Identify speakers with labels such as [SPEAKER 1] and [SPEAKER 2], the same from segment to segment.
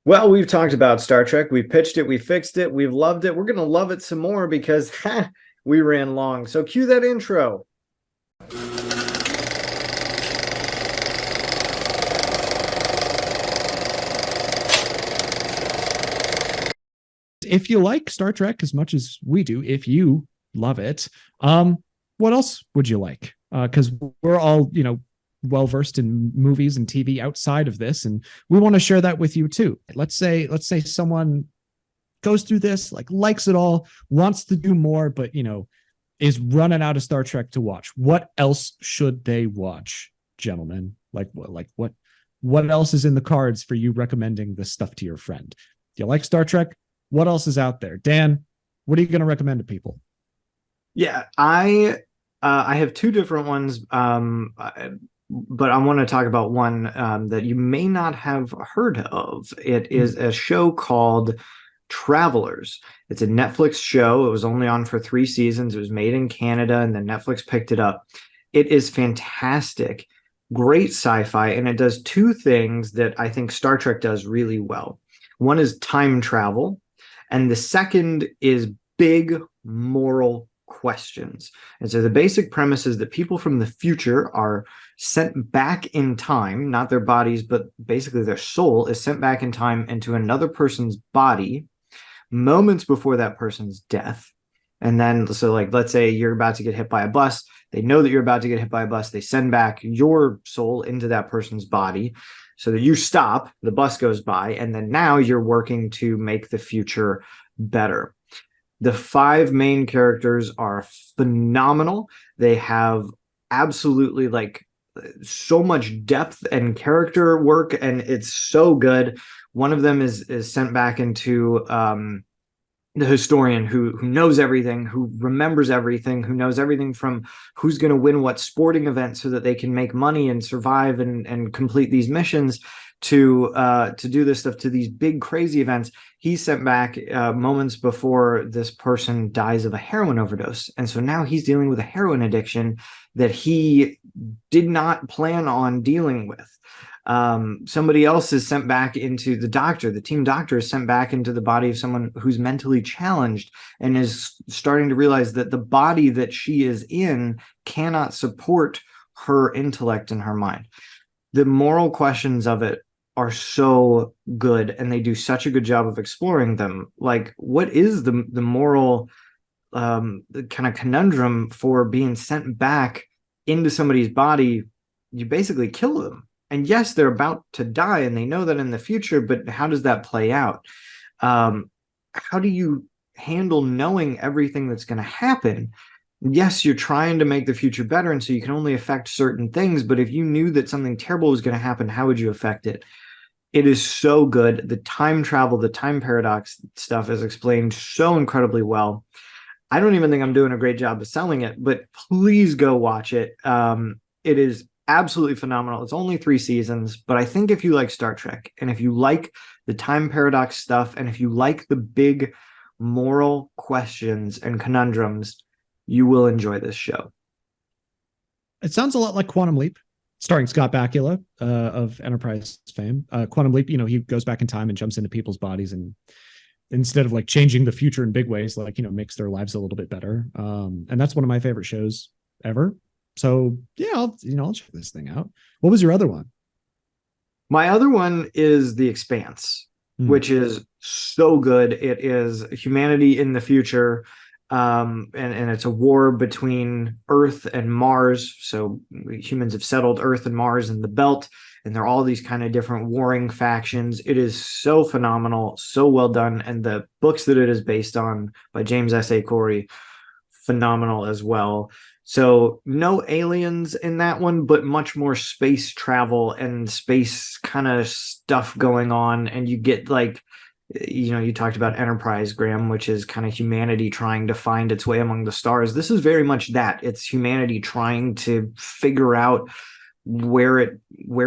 [SPEAKER 1] Well, we've talked about Star Trek. We pitched it. We fixed it. We've loved it. We're going to love it some more because we ran long. So cue that intro.
[SPEAKER 2] If you like Star Trek as much as we do, if you love it, what else would you like? Because we're all, well versed in movies and TV outside of this, and we want to share that with you too. Let's say someone goes through this, like likes it all, wants to do more, but is running out of Star Trek to watch. What else should they watch, gentlemen? What else is in the cards for you recommending this stuff to your friend? Do you like Star Trek? What else is out there? Dan, what are you going to recommend to people?
[SPEAKER 1] Yeah, I have two different ones, but I want to talk about one that you may not have heard of. It is a show called Travelers. It's a Netflix show. It was only on for 3 seasons. It was made in Canada, and then Netflix picked it up. It is fantastic, great sci-fi, and it does two things that I think Star Trek does really well. One is time travel, and the second is big moral questions. And so the basic premise is that people from the future are sent back in time, not their bodies, but basically their soul is sent back in time into another person's body moments before that person's death. And then, so like, let's say you're about to get hit by a bus. They know that you're about to get hit by a bus. They send back your soul into that person's body so that you stop, the bus goes by, and then now you're working to make the future better. The five main characters are phenomenal. They have absolutely like so much depth and character work, and it's so good. One of them is sent back into the historian who knows everything, who remembers everything, who knows everything from who's going to win what sporting event so that they can make money and survive and complete these missions, to do this stuff, to these big crazy events. He's sent back moments before this person dies of a heroin overdose, and so now he's dealing with a heroin addiction that he did not plan on dealing with. Somebody else is sent back into the team doctor is sent back into the body of someone who's mentally challenged and is starting to realize that the body that she is in cannot support her intellect and her mind. The moral questions of it are so good, and they do such a good job of exploring them. Like, what is the moral kind of conundrum for being sent back into somebody's body? You basically kill them. And yes, they're about to die, and they know that in the future, but how does that play out? How do you handle knowing everything that's going to happen? Yes, you're trying to make the future better, and so you can only affect certain things, but if you knew that something terrible was going to happen, how would you affect it? It is so good. The time travel, the time paradox stuff is explained so incredibly well. I don't even think I'm doing a great job of selling it, but please go watch it. It is absolutely phenomenal. It's only 3 seasons, but I think if you like Star Trek, and if you like the time paradox stuff, and if you like the big moral questions and conundrums, you will enjoy this show.
[SPEAKER 2] It sounds a lot like Quantum Leap, starring Scott Bakula of Enterprise fame. Quantum Leap, he goes back in time and jumps into people's bodies, and instead of like changing the future in big ways, like, makes their lives a little bit better. And that's one of my favorite shows ever. So yeah, I'll check this thing out. What was your other one?
[SPEAKER 1] My other one is The Expanse, which is so good. It is humanity in the future. And it's a war between Earth and Mars. So humans have settled Earth and Mars and the belt, and there are all these kind of different warring factions. It is so phenomenal, so well done. And the books that it is based on by James S.A. Corey, phenomenal as well. So no aliens in that one, but much more space travel and space kind of stuff going on. And you get like, you talked about Enterprise, Graham, which is kind of humanity trying to find its way among the stars. This is very much that. It's humanity trying to figure out where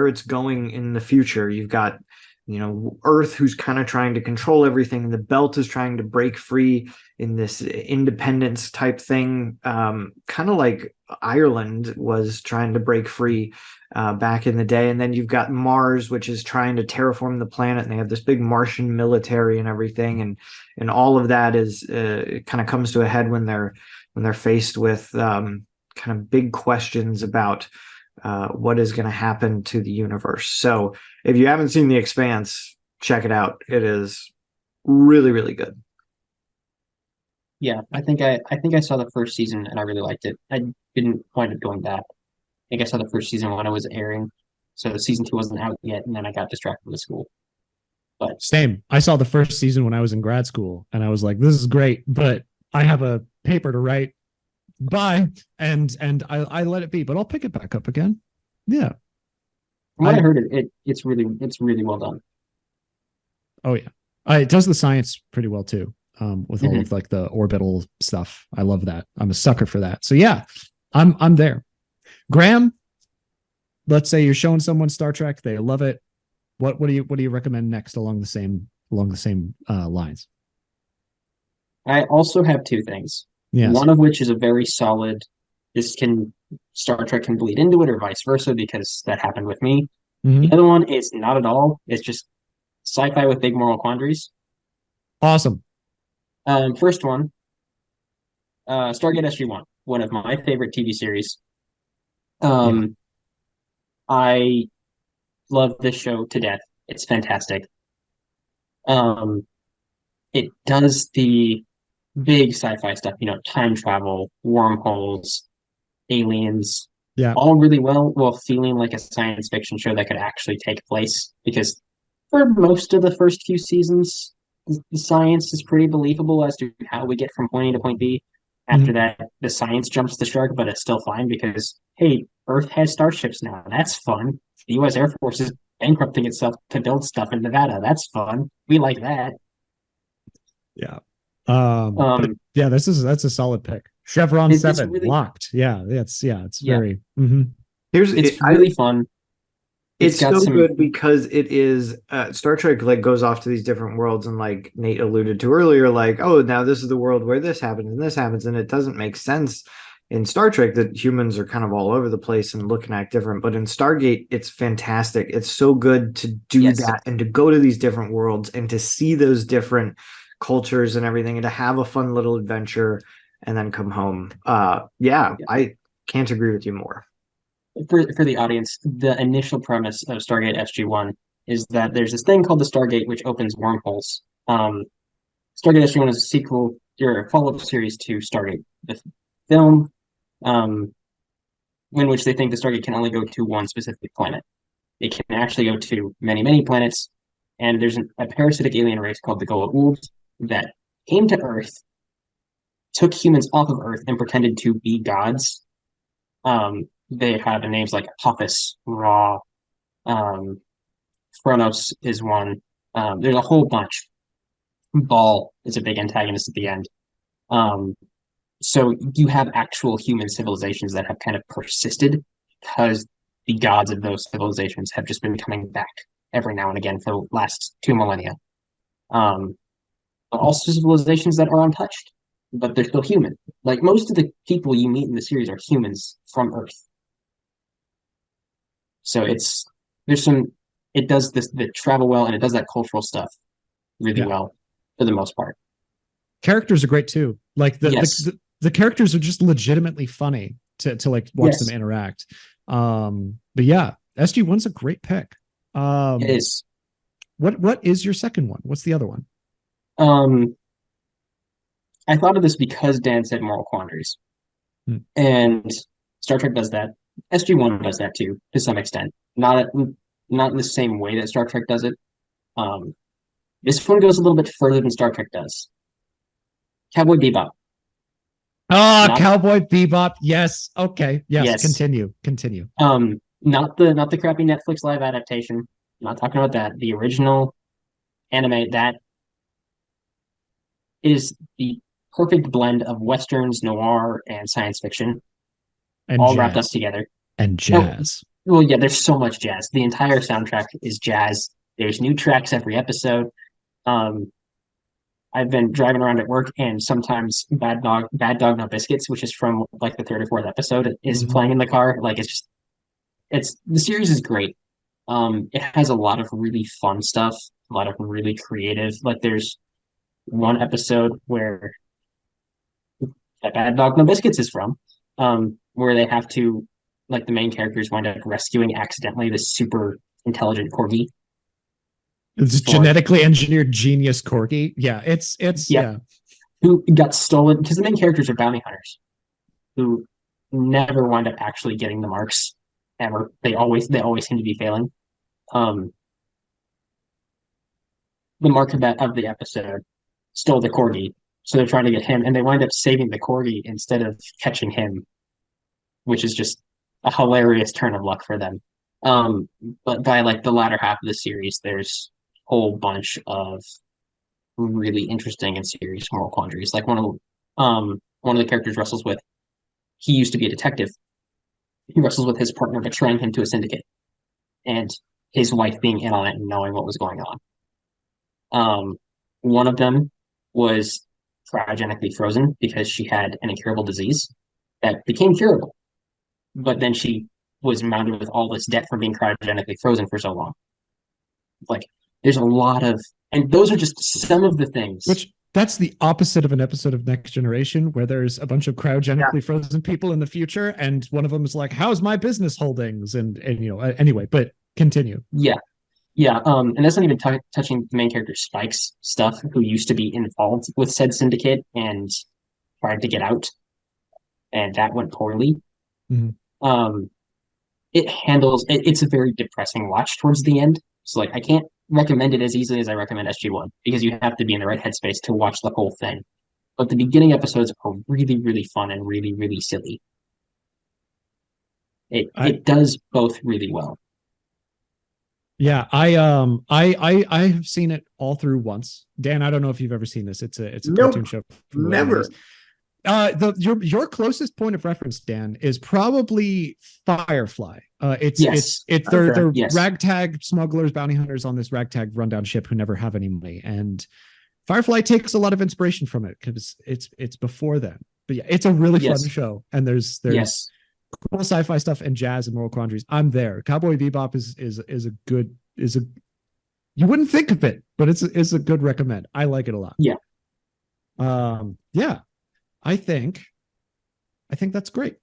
[SPEAKER 1] it's going in the future. You've got Earth who's kind of trying to control everything, and the belt is trying to break free in this independence type thing, kind of like Ireland was trying to break free back in the day. And then you've got Mars, which is trying to terraform the planet, and they have this big Martian military and everything, and all of that is kind of comes to a head when they're faced with kind of big questions about what is going to happen to the universe. So if you haven't seen The Expanse, check it out. It is really, really good.
[SPEAKER 3] Yeah, I think I saw the first season and I really liked it. I didn't wind up going back. I think I saw the first season when it was airing, so the season two wasn't out yet, and then I got distracted with school. But
[SPEAKER 2] Same. I saw the first season when I was in grad school, and I was like, "This is great," but I have a paper to write. Bye, and I let it be, but I'll pick it back up again. Yeah.
[SPEAKER 3] from what I heard, it's really well done.
[SPEAKER 2] Oh yeah. It does the science pretty well too. With all
[SPEAKER 3] Mhm.
[SPEAKER 2] of like the orbital stuff. I love that. I'm a sucker for that. So yeah, I'm there. Graham, let's say you're showing someone Star Trek, they love it. What do you recommend next along the same lines?
[SPEAKER 3] I also have two things.
[SPEAKER 2] Yes.
[SPEAKER 3] One of which is a very solid. This can Star Trek can bleed into it, or vice versa, because that happened with me. The
[SPEAKER 2] Mhm.
[SPEAKER 3] other one is not at all. It's just sci-fi with big moral quandaries.
[SPEAKER 2] Awesome.
[SPEAKER 3] First one, Stargate SG-1, one of my favorite TV series.
[SPEAKER 2] Yeah.
[SPEAKER 3] Um, I love this show to death. It's fantastic. Um, it does the big sci-fi stuff, time travel, wormholes, aliens,
[SPEAKER 2] Yeah.
[SPEAKER 3] all really well, while feeling like a science fiction show that could actually take place. Because for most of the first few seasons, the science is pretty believable as to how we get from point A to point B. After
[SPEAKER 2] Mhm.
[SPEAKER 3] that, the science jumps the shark, but it's still fine because, hey, Earth has starships now. That's fun. The U.S. Air Force is bankrupting itself to build stuff in Nevada. That's fun. We like that.
[SPEAKER 2] Yeah. But
[SPEAKER 3] Um,
[SPEAKER 2] yeah, that's a solid pick. Chevron
[SPEAKER 3] it's
[SPEAKER 2] 7
[SPEAKER 3] really,
[SPEAKER 2] locked. It's
[SPEAKER 3] yeah,
[SPEAKER 2] very mhm.
[SPEAKER 1] Here's
[SPEAKER 3] it's
[SPEAKER 1] I
[SPEAKER 3] really fun. It's
[SPEAKER 1] It's
[SPEAKER 3] got
[SPEAKER 1] so
[SPEAKER 3] some,
[SPEAKER 1] good because it is Star Trek like goes off to these different worlds, and like Nate alluded to earlier, like, oh, now this is the world where this happens and this happens, and it doesn't make sense in Star Trek that humans are kind of all over the place and look and act different. But in Stargate, it's fantastic. It's so good to do
[SPEAKER 3] yes,
[SPEAKER 1] that and to go to these different worlds and to see those different cultures and everything and to have a fun little adventure and then come home. Yeah,
[SPEAKER 3] yeah.
[SPEAKER 1] I can't agree with you more.
[SPEAKER 3] For the audience, the initial premise of Stargate SG-1 is that there's this thing called the Stargate, which opens wormholes. Stargate SG-1 is a sequel or a follow-up series to Stargate, the film, um, in which they think the Stargate can only go to one specific planet. It can actually go to many, many planets, and there's a parasitic alien race called the Goa'uld that came to Earth, took humans off of Earth, and pretended to be gods. They have names like Apophis, Ra, um, Chronos is one. There's a whole bunch. Ball is a big antagonist at the end. Um, so you have actual human civilizations that have kind of persisted because the gods of those civilizations have just been coming back every now and again for the last 2 millennia. But also civilizations that are untouched, but they're still human. Like most of the people you meet in the series are humans from Earth. So there's some it does this the travel well and it does that cultural stuff really
[SPEAKER 2] Yeah.
[SPEAKER 3] well for the most part.
[SPEAKER 2] Characters are great too. Like
[SPEAKER 3] Yes,
[SPEAKER 2] the characters are just legitimately funny to like watch them
[SPEAKER 3] yes,
[SPEAKER 2] interact. But yeah, SG-1's a great pick.
[SPEAKER 3] it
[SPEAKER 2] Um,
[SPEAKER 3] is.
[SPEAKER 2] what is your second one? What's the other one?
[SPEAKER 3] Um, I thought of this because Dan said moral quandaries,
[SPEAKER 2] Hmm.
[SPEAKER 3] and Star Trek does that. SG-1 does that too, to some extent. Not in the same way that Star Trek does it. Um, this one goes a little bit further than Star Trek does. Cowboy Bebop.
[SPEAKER 2] Ah,
[SPEAKER 3] Not
[SPEAKER 2] Cowboy Bebop. Yes. Okay. Yes.
[SPEAKER 3] Yes.
[SPEAKER 2] Continue.
[SPEAKER 3] Not the crappy Netflix live adaptation. I'm not talking about that. The original anime that is the perfect blend of westerns, noir, and science fiction,
[SPEAKER 2] And
[SPEAKER 3] all wrapped up
[SPEAKER 2] jazz.
[SPEAKER 3] together.
[SPEAKER 2] And
[SPEAKER 3] Oh,
[SPEAKER 2] jazz.
[SPEAKER 3] well, yeah, there's so much jazz. The entire soundtrack is jazz. There's new tracks every episode. Um, I've been driving around at work, and sometimes Bad Dog No Biscuits, which is from like the third or fourth episode, is
[SPEAKER 2] Mhm.
[SPEAKER 3] playing in the car. Like it's the series is great. It has a lot of really fun stuff, a lot of really creative. Like there's one episode where that Bad Dog No Biscuits is from, where they have to, like the main characters wind up rescuing accidentally this super intelligent corgi
[SPEAKER 2] It's
[SPEAKER 3] for,
[SPEAKER 2] genetically engineered genius corgi. Yeah, it's
[SPEAKER 3] yep,
[SPEAKER 2] yeah.
[SPEAKER 3] who got stolen because the main characters are bounty hunters who never wind up actually getting the marks ever. They always seem to be failing. Um, the mark of the episode stole the corgi, so they're trying to get him, and they wind up saving the corgi instead of catching him, which is just a hilarious turn of luck for them. Um, but by like the latter half of the series, there's a whole bunch of really interesting and serious moral quandaries. Like one of the characters wrestles with he used to be a detective. He wrestles with his partner betraying him to a syndicate, and his wife being in on it and knowing what was going on. One of them was cryogenically frozen because she had an incurable disease that became curable, but then she was mounted with all this debt from being cryogenically frozen for so long. Like, there's a lot of, and those are just some of the things.
[SPEAKER 2] Which that's the opposite of an episode of Next Generation where there's a bunch of cryogenically frozen people in the future, and one of them is like, "How's my business holdings?" And you know, anyway, but continue.
[SPEAKER 3] Yeah, yeah. And that's not even touching the main character Spike's stuff, who used to be involved with said syndicate and tried to get out, and that went poorly.
[SPEAKER 2] Mhm.
[SPEAKER 3] Um, it's a very depressing watch towards the end. So like I can't recommend it as easily as I recommend SG1 because you have to be in the right headspace to watch the whole thing. But the beginning episodes are really, really fun and really, really silly. It
[SPEAKER 2] I
[SPEAKER 3] it does both really well.
[SPEAKER 2] Yeah, I have seen it all through once. Dan, I don't know if you've ever seen this. It's a cartoon
[SPEAKER 1] Nope,
[SPEAKER 2] show from the late 90s.
[SPEAKER 1] never.
[SPEAKER 2] Your closest point of reference, Dan, is probably Firefly.
[SPEAKER 3] Yes.
[SPEAKER 2] They're
[SPEAKER 3] Yes.
[SPEAKER 2] ragtag smugglers, bounty hunters on this ragtag rundown ship who never have any money. And Firefly takes a lot of inspiration from it because it's before then. But yeah, it's a really fun
[SPEAKER 3] Yes.
[SPEAKER 2] show. And there's
[SPEAKER 3] Yes.
[SPEAKER 2] cool sci-fi stuff and jazz and moral quandaries. I'm there. Cowboy Bebop is a good is a you wouldn't think of it, but it's a good recommend. I like it a lot.
[SPEAKER 3] Yeah.
[SPEAKER 2] Yeah. I think that's great.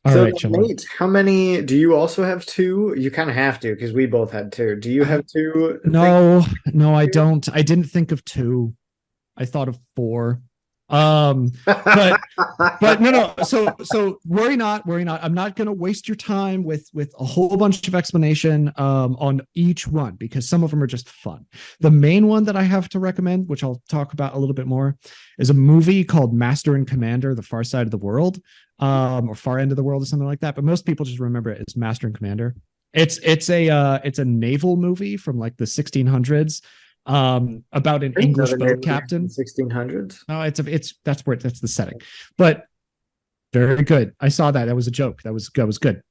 [SPEAKER 2] All
[SPEAKER 1] So,
[SPEAKER 2] right, children.
[SPEAKER 1] Nate, how many do you also have two? You kind of have to because we both had two. Do you have two?
[SPEAKER 2] No, I don't. I didn't think of two. I thought of four. But no. So worry not. I'm not going to waste your time with a whole bunch of explanation on each one because some of them are just fun. The main one that I have to recommend, which I'll talk about a little bit more, is a movie called Master and Commander: The Far Side of the World, or Far End of the World, or something like that. But most people just remember it as Master and Commander. It's a naval movie from like the 1600s about an English boat captain.
[SPEAKER 1] 1600s.
[SPEAKER 2] No, it's that's the setting, but very good. I saw that. That was a joke. That was good.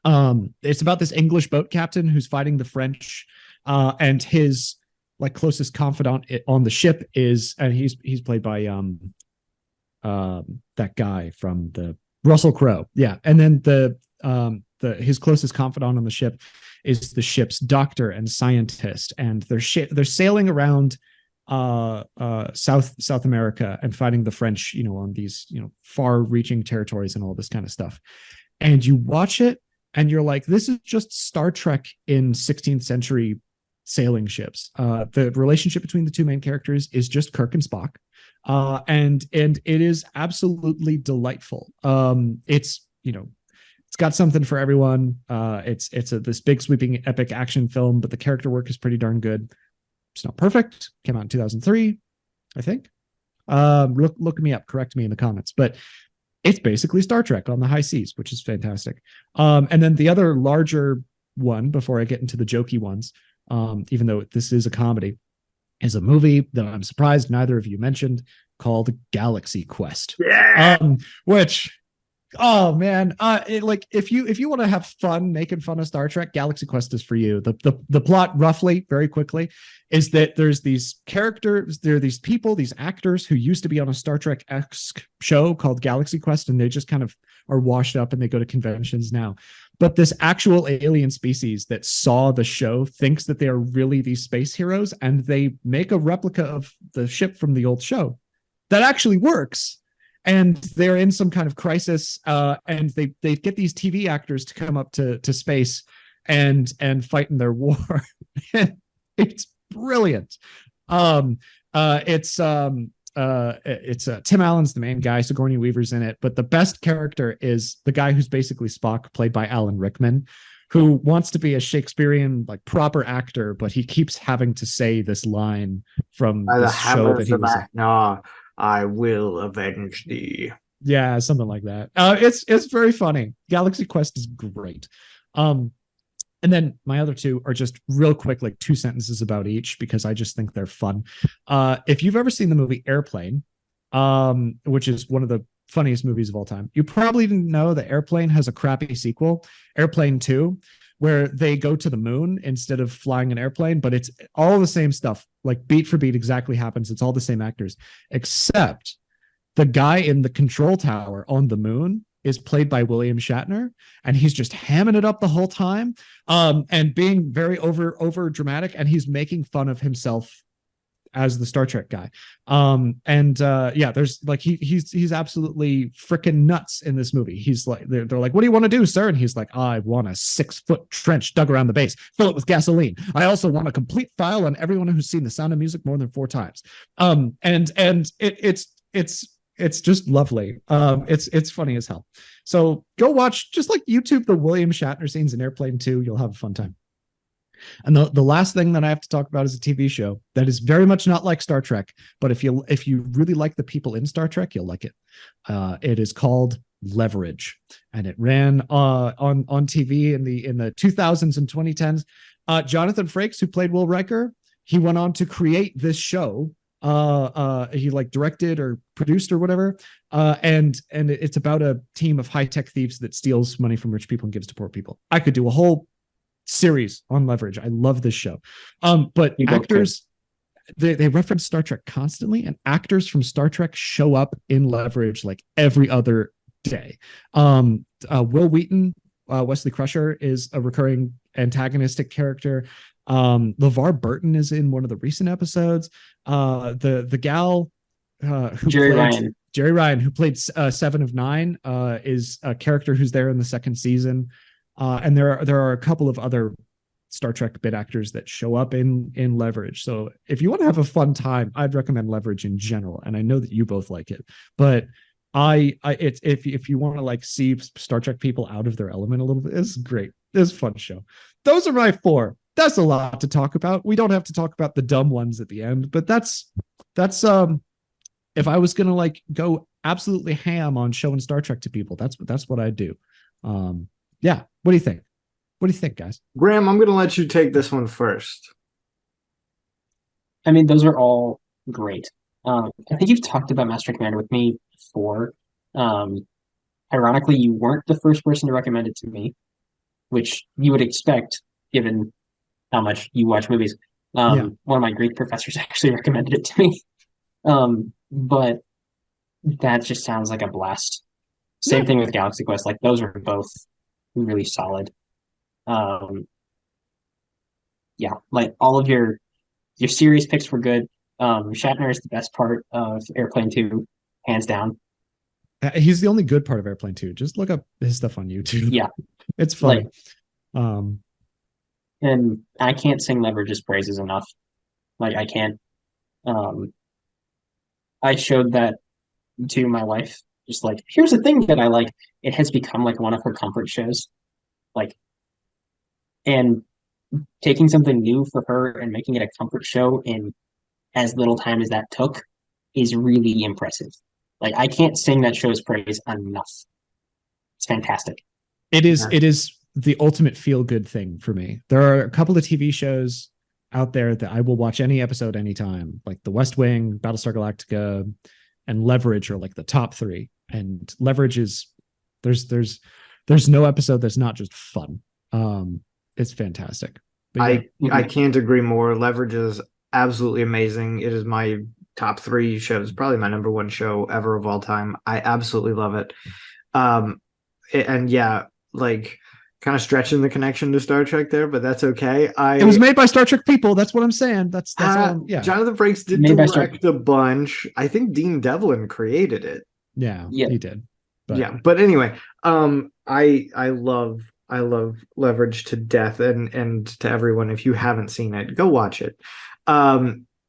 [SPEAKER 2] It's about this English boat captain who's fighting the French, and his like closest confidant on the ship is, and he's played by that guy from the Russell Crowe. Yeah, and then his closest confidant on the ship is the ship's doctor and scientist, and they're sailing around South America and fighting the French, on these far-reaching territories and all this kind of stuff. And you watch it, and you're like, this is just Star Trek in 16th century sailing ships. The relationship between the two main characters is just Kirk and Spock, and it is absolutely delightful. It's got something for everyone. It's this big sweeping epic action film, but the character work is pretty darn good. It's not perfect. Came out in 2003, I think. Look me up, correct me in the comments, but it's basically Star Trek on the high seas, which is fantastic. And then the other larger one, before I get into the jokey ones, even though this is a comedy, is a movie that I'm surprised neither of you mentioned, called Galaxy Quest.
[SPEAKER 1] Yeah.
[SPEAKER 2] Which Oh man, like if you want to have fun making fun of Star Trek, Galaxy Quest is for you. The plot, roughly, very quickly, is that there's these characters, there are these people, these actors who used to be on a Star Trek-esque show called Galaxy Quest, and they just kind of are washed up and they go to conventions now. But this actual alien species that saw the show thinks that they are really these space heroes, and they make a replica of the ship from the old show that actually works, and they're in some kind of crisis, and they get these TV actors to come up to space and fight in their war. It's brilliant. It's Tim Allen's the main guy, Sigourney Weaver's in it, but the best character is the guy who's basically Spock, played by Alan Rickman, who wants to be a Shakespearean like proper actor, but he keeps having to say this line from
[SPEAKER 1] By the
[SPEAKER 2] this show that
[SPEAKER 1] hammers
[SPEAKER 2] he
[SPEAKER 1] of
[SPEAKER 2] was in.
[SPEAKER 1] Acnar, I will avenge thee.
[SPEAKER 2] Yeah, something like that. It's very funny. Galaxy Quest is great. And then my other two are just real quick, like 2 sentences about each, because I just think they're fun. If you've ever seen the movie Airplane, which is one of the funniest movies of all time, you probably didn't know that Airplane has a crappy sequel, Airplane 2, where they go to the moon instead of flying an airplane, but it's all the same stuff, like beat for beat exactly happens. It's all the same actors, except the guy in the control tower on the moon is played by William Shatner, and he's just hamming it up the whole time, and being very over dramatic, and he's making fun of himself as the Star Trek guy. Yeah, there's like he's absolutely freaking nuts in this movie. He's like, they're like, what do you want to do, sir? And he's like, I want a 6-foot trench dug around the base, fill it with gasoline. I also want a complete file on everyone who's seen The Sound of Music more than 4 times. It's just lovely. It's funny as hell. So go watch, just like YouTube the William Shatner scenes in Airplane 2. You'll have a fun time. And the last thing that I have to talk about is a TV show that is very much not like Star Trek, but if you really like the people in Star Trek, you'll like it. It is called Leverage, and it ran on TV in the 2000s and 2010s. Jonathan Frakes, who played Will Riker, he went on to create this show. He like directed or produced or whatever, and it's about a team of high-tech thieves that steals money from rich people and gives to poor people. I could do a whole series on Leverage. I love this show. But actors, they reference Star Trek constantly, and actors from Star Trek show up in Leverage like every other day. Will Wheaton, Wesley Crusher, is a recurring antagonistic character. LeVar Burton is in one of the recent episodes. The gal who Jerry Ryan, who played 7 of 9, is a character who's there in the 2nd season. And there are a couple of other Star Trek bit actors that show up in Leverage. So if you want to have a fun time, I'd recommend Leverage in general. And I know that you both like it, but it's if you want to like see Star Trek people out of their element a little bit, it's great. It's a fun show. Those are my 4. That's a lot to talk about. We don't have to talk about the dumb ones at the end, but that's if I was gonna like go absolutely ham on showing Star Trek to people, that's what I'd do. Yeah. What do you think? What do you think, guys?
[SPEAKER 1] Graham, I'm gonna let you take this one first.
[SPEAKER 3] I mean, those are all great. I think you've talked about Master Commander with me before. Ironically, you weren't the first person to recommend it to me, which you would expect given how much you watch movies. One of my Greek professors actually recommended it to me. But that just sounds like a blast. Same thing with Galaxy Quest. Like those are both really solid. Yeah, like all of your series picks were good. Shatner is the best part of Airplane 2, hands down.
[SPEAKER 2] He's the only good part of Airplane 2. Just look up his stuff on YouTube.
[SPEAKER 3] Yeah,
[SPEAKER 2] it's funny.
[SPEAKER 3] And I can't sing Leverage's praises enough. Like I can't. I showed that to my wife. Just like, here's the thing that I like. It has become like one of her comfort shows. Like, and taking something new for her and making it a comfort show in as little time as that took is really impressive. Like, I can't sing that show's praise enough. It's fantastic.
[SPEAKER 2] It is the ultimate feel-good thing for me. There are a couple of TV shows out there that I will watch any episode anytime, like The West Wing, Battlestar Galactica, and Leverage are like the top 3. And Leverage is There's no episode that's not just fun. It's fantastic.
[SPEAKER 1] But yeah. I can't agree more. Leverage is absolutely amazing. It is my top 3 shows, probably my number 1 show ever of all time. I absolutely love it. And yeah, like kind of stretching the connection to Star Trek there, but that's okay.
[SPEAKER 2] It was made by Star Trek people. That's what I'm saying. That's all. Yeah.
[SPEAKER 1] Jonathan Frakes did direct a bunch. I think Dean Devlin created it.
[SPEAKER 2] Yeah, he did.
[SPEAKER 1] But. Yeah, but anyway, I love Leverage to death, and to everyone, if you haven't seen it, go watch it.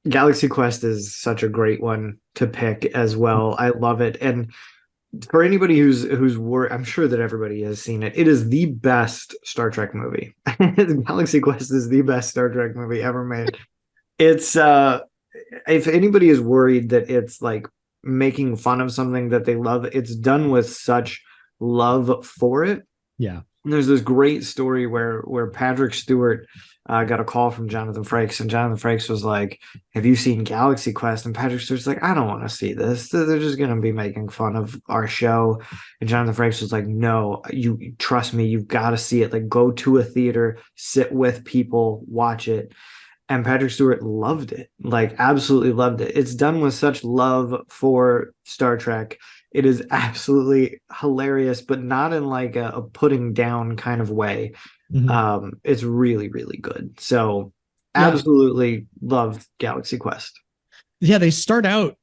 [SPEAKER 1] Galaxy Quest is such a great one to pick as well. I love it, and for anybody who's worried, I'm sure that everybody has seen it. It is the best Star Trek movie. Galaxy Quest is the best Star Trek movie ever made. It's if anybody is worried that it's like making fun of something that they love, it's done with such love for it.
[SPEAKER 2] Yeah.
[SPEAKER 1] And there's this great story where Patrick Stewart got a call from Jonathan Frakes, and Jonathan Frakes was like, "Have you seen Galaxy Quest?" And Patrick Stewart's like, "I don't want to see this. They're just going to be making fun of our show." And Jonathan Frakes was like, "No, you trust me. You've got to see it. Like, go to a theater, sit with people, watch it." And Patrick Stewart loved it, like absolutely loved it. It's done with such love for Star Trek. It is absolutely hilarious, but not in like a putting down kind of way. Mm-hmm. It's really, really good. So absolutely love Galaxy Quest.
[SPEAKER 2] Yeah, they start out,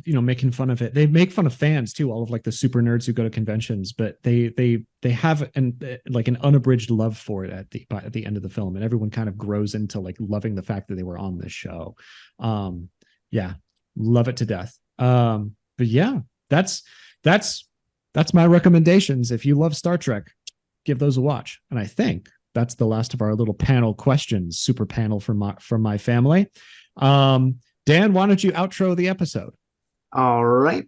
[SPEAKER 2] making fun of it. They make fun of fans too, all of like the super nerds who go to conventions, but they have an unabridged love for it at the end of the film, and everyone kind of grows into like loving the fact that they were on this show. Yeah, love it to death. But yeah, that's my recommendations. If you love Star Trek, give those a watch. And I think that's the last of our little panel questions, super panel from my family. Dan, why don't you outro the episode?
[SPEAKER 1] All right.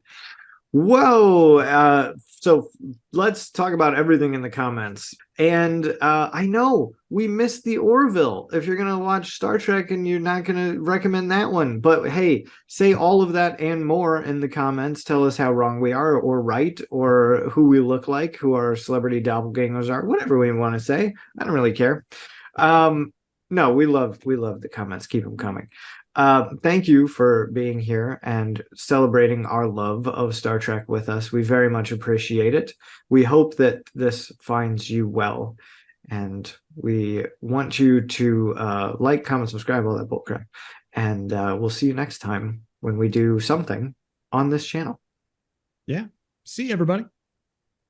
[SPEAKER 1] Whoa. So let's talk about everything in the comments. And I know we missed the Orville. If you're going to watch Star Trek and you're not going to recommend that one. But hey, say all of that and more in the comments. Tell us how wrong we are or right, or who we look like, who our celebrity doppelgangers are, whatever we want to say. I don't really care. No, we love the comments. Keep them coming. Thank you for being here and celebrating our love of Star Trek with us. We very much appreciate it. We hope that this finds you well, and we want you to like, comment, subscribe, all that bullcrap. And we'll see you next time when we do something on this channel.
[SPEAKER 2] Yeah. See you, everybody.